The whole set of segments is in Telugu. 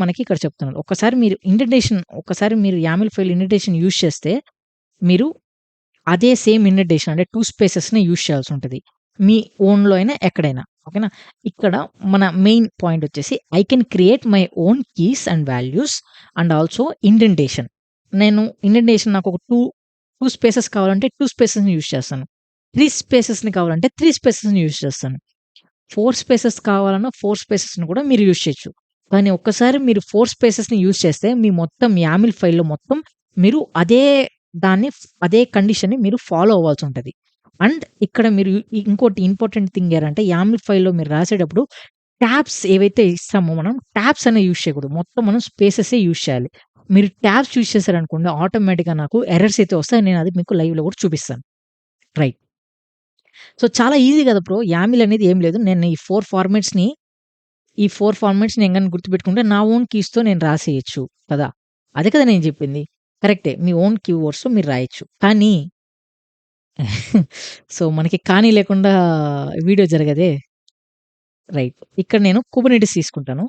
మనకి ఇక్కడ చెప్తున్నారు. ఒక్కసారి మీరు YAML ఫైల్ ఇండెంటేషన్ యూజ్ చేస్తే, మీరు అదే సేమ్ ఇండెంటేషన్ అంటే 2 స్పేసెస్‌ని యూజ్ చేయాల్సుంటది. మీ ఓన్‌లో అయినా, ఎక్కడైనా. ఓకేనా? ఇక్కడ మన మెయిన్ పాయింట్ వచ్చేసి I can create my own keys and values and also indentation. నేను ఇండెంటేషన్ నాకొక 2 స్పేసెస్ కావాలంటే 2 స్పేసెస్‌ని యూజ్ చేస్తాను. 3 స్పేసెస్‌ని కావాలంటే 3 స్పేసెస్‌ని యూజ్ చేస్తాను. 4 స్పేసెస్ కావాలన్నా 4 స్పేసెస్‌ని కూడా మీరు యూజ్ చేయొచ్చు. కానీ ఒక్కసారి మీరు 4 స్పేసెస్‌ని యూజ్ చేస్తే మీ మొత్తం YAML ఫైల్‌లో మొత్తం మీరు అదే కండిషన్‌ని మీరు ఫాలో అవ్వాల్సుంటది. అండ్ ఇక్కడ మీరు ఇంకోటి ఇంపార్టెంట్ థింగ్ ఏంటంటే YAML ఫైల్‌లో మీరు రాసేటప్పుడు ట్యాబ్స్ ఏవైతే ఇస్తామో మనం ట్యాబ్స్ అనేవి యూజ్ చేయకూడదు. మొత్తం మనం స్పేసెసే యూజ్ చేయాలి. మీరు ట్యాబ్స్ యూజ్ చేశారనుకోండి ఆటోమేటిక్‌గా నాకు ఎర్రర్స్ అయితే వస్తాయి. నేను అది మీకు లైవ్‌లో కూడా చూపిస్తాను. రైట్. సో, చాలా ఈజీ కదా బ్రో! YAML అనేది ఏం లేదు. నేను ఈ 4 ఫార్మాట్స్‌ని నేను గాని గుర్తుపెట్టుకుంటే నా ఓన్ కీస్‌తో నేను రాసేయొచ్చు కదా! అదే కదా నేను చెప్పింది. కరెక్టే. మీ ఓన్ కీవర్డ్స్‌తో మీరు రాయొచ్చు. కానీ సో, మనకి కానీ లేకుండా వీడియో జరగదే. రైట్. ఇక్కడ నేను కుబర్నెటిస్ తీసుకుంటాను.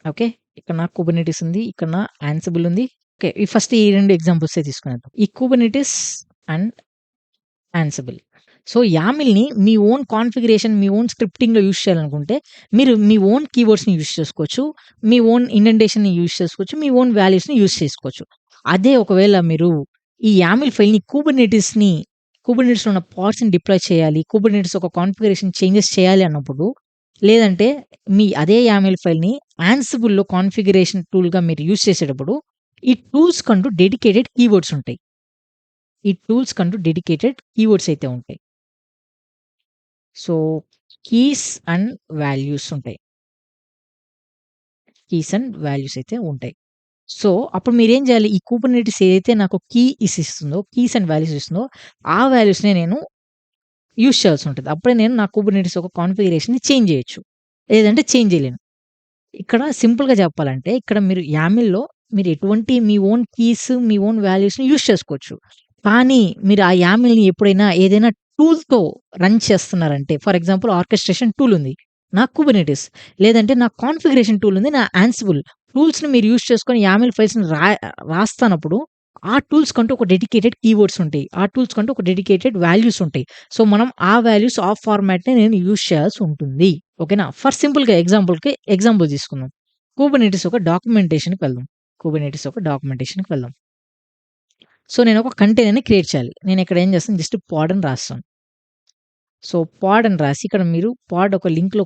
ఓకే. ఇక్కడ నాకు కుబర్నెటిస్ ఉంది. ఇక్కడ నా యాన్సిబుల్ ఉంది. ఓకే. ఈ ఫస్ట్ ఈ 2 ఎగ్జాంపుల్సే తీసుకునేద్దాం. ఈ కుబర్నెటిస్ అండ్ యాన్సిబుల్. సో, YAMLని మీ ఓన్ కాన్ఫిగరేషన్, మీ ఓన్ స్క్రిప్టింగ్‌లో యూజ్ చేయాలనుకుంటే, మీరు మీ ఓన్ కీవర్డ్స్‌ని యూజ్ చేసుకోవచ్చు. మీ ఓన్ ఇండెంటేషన్‌ని యూజ్ చేసుకోవచ్చు. మీ ఓన్ వాల్యూస్‌ని యూజ్ చేసుకోవచ్చు. అదే ఒకవేళ మీరు ఈ YAML ఫైల్‌ని కుబర్నెటిస్‌లో ఉన్న పార్ట్స్‌ని డిప్లాయ్ చేయాలి. కుబర్నెటిస్ ఒక కాన్ఫిగరేషన్ చేంజెస్ చేయాలి అన్నప్పుడు, లేదంటే మీ అదే YAML ఫైల్‌ని యాన్సిబుల్‌లో కాన్ఫిగరేషన్ టూల్‌గా మీరు యూజ్ చేసేటప్పుడు, ఈ టూల్స్‌కంటూ డెడికేటెడ్ కీవర్డ్స్ ఉంటాయి. కీవర్డ్స్ అయితే ఉంటాయి. సో, కీస్ అండ్ వాల్యూస్ ఉంటాయి. అయితే ఉంటాయి. సో, అప్పుడు మీరేం చేయాలి? ఈ కుబర్నెటిస్ ఏదైతే నాకు కీస్ అండ్ వాల్యూస్ ఇస్తుందో, ఆ వాల్యూస్‌నే నేను యూజ్ చేయాల్సుంటది. అప్పుడే నేను నా కుబర్నెటిస్ ఒక కాన్ఫిగరేషన్‌ని చేంజ్ చేయొచ్చు. లేదంటే చేంజ్ చేయలేను. ఇక్కడ సింపుల్‌గా చెప్పాలంటే, ఇక్కడ మీరు YAMLలో మీరు ఎటువంటి మీ ఓన్ కీస్, మీ ఓన్ వాల్యూస్‌ని యూజ్ చేసుకోవచ్చు. కానీ మీరు ఆ YAMLని ఎప్పుడైనా ఏదైనా టూల్‌తో రన్ చేస్తున్నారంటే, ఫర్ ఎగ్జాంపుల్ ఆర్కెస్ట్రేషన్ టూల్ ఉంది. నాకు కుబర్నెటిస్. లేదంటే నాకు కాన్ఫిగరేషన్ టూల్ ఉంది. నా యాన్సిబుల్. టూల్స్‌ని మీరు యూజ్ చేసుకొని YAML ఫైల్స్‌ని రాస్తానప్పుడు, ఆ టూల్స్‌కంటూ ఒక డెడికేటెడ్ కీవర్డ్స్ ఉంటాయి. ఆ టూల్స్‌కంటూ ఒక డెడికేటెడ్ వాల్యూస్ ఉంటాయి. సో, మనం ఆ వాల్యూస్, ఆ ఫార్మాట్‌ని నేను యూజ్ చేయాల్సి ఉంటుంది. ఓకేనా? ఫర్ సింపుల్‌గా ఎగ్జాంపుల్ తీసుకుందాం. కుబర్నెటిస్ ఒక డాక్యుమెంటేషన్‌కి వెళ్దాం. సో, నేనొక కంటైనర్‌ని క్రియేట్ చేయాలి. నేనిక్కడ ఏం చేస్తాను జస్ట్ పాడ్ అని రాస్తాను. సో, పాడ్ అని రాసి ఇక్కడ మీరు పాడ్ ఒక లింక్‌లో